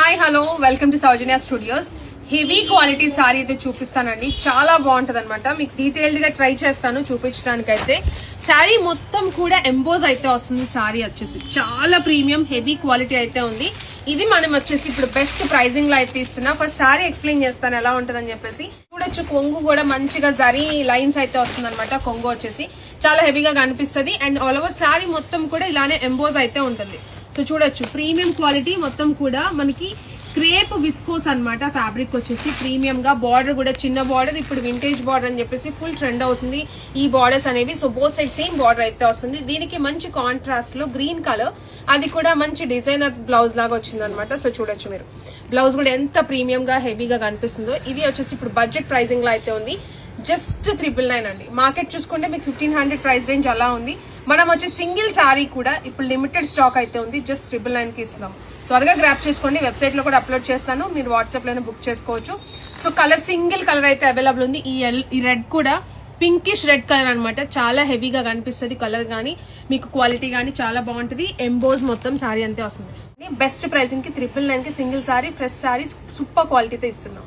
Hi hello welcome to Soujanya studios. Heavy quality sorry అయితే చూపిస్తానండి. చాలా బాగుంటది అనమాట. మీకు డీటెయిల్డ్ గా ట్రై చేస్తాను చూపించడానికి. అయితే శారీ మొత్తం కూడా ఎంబోజ్ అయితే వస్తుంది. సారీ వచ్చేసి చాలా ప్రీమియం హెవీ క్వాలిటీ అయితే ఉంది. ఇది మనం వచ్చేసి ఇప్పుడు బెస్ట్ ప్రైజింగ్ లో అయితే ఇస్తున్నా. ఫస్ట్ శారీ ఎక్స్ప్లెయిన్ చేస్తాను ఎలా ఉంటదని చెప్పేసి. చూడొచ్చు కొంగు కూడా మంచిగా జరీ లైన్స్ అయితే వస్తుంది అనమాట. కొంగు వచ్చేసి చాలా హెవీగా కనిపిస్తుంది. అండ్ ఆల్ ఓవర్ శారీ మొత్తం కూడా ఇలానే ఎంబోజ్ అయితే ఉంటుంది. సో చూడొచ్చు ప్రీమియం క్వాలిటీ మొత్తం కూడా మనకి క్రేప్ విస్కోస్ అన్నమాట. ఫ్యాబ్రిక్ వచ్చేసి ప్రీమియం గా, బార్డర్ కూడా చిన్న బార్డర్, ఇప్పుడు వింటేజ్ బార్డర్ అని చెప్పేసి ఫుల్ ట్రెండ్ అవుతుంది ఈ బార్డర్స్ అనేవి. So both side same border అయితే వస్తుంది. దీనికి మంచి కాంట్రాస్ట్ లో గ్రీన్ కలర్, అది కూడా మంచి డిజైనర్ బ్లౌజ్ లాగా వచ్చింది అనమాట. సో చూడొచ్చు మీరు బ్లౌజ్ కూడా ఎంత ప్రీమియం గా హెవీగా కనిపిస్తుందో. ఇది వచ్చేసి ఇప్పుడు బడ్జెట్ ప్రైజింగ్ లో అయితే ఉంది. జస్ట్ 999 అండి. మార్కెట్ చూసుకుంటే మీకు 1500 ప్రైస్ రేంజ్ అలా ఉంది. మనం వచ్చి సింగిల్ శారీ కూడా ఇప్పుడు లిమిటెడ్ స్టాక్ అయితే ఉంది. జస్ట్ 999 కి ఇస్తున్నాం. త్వరగా గ్రాప్ చేసుకోండి. వెబ్సైట్ లో కూడా అప్లోడ్ చేస్తాను, మీరు వాట్సాప్ లోనే బుక్ చేసుకోవచ్చు. సో కలర్ సింగిల్ కలర్ అయితే అవైలబుల్ ఉంది. ఈ రెడ్ కూడా పింకిష్ రెడ్ కలర్ అనమాట. చాలా హెవీగా కనిపిస్తుంది కలర్ గానీ, మీకు క్వాలిటీ గానీ చాలా బాగుంటుంది. ఎంబోజ్ మొత్తం శారీ అంతే వస్తుంది. బెస్ట్ ప్రైసింగ్ కి 999 కి single sari, fresh sari, super క్వాలిటీతో ఇస్తున్నాం.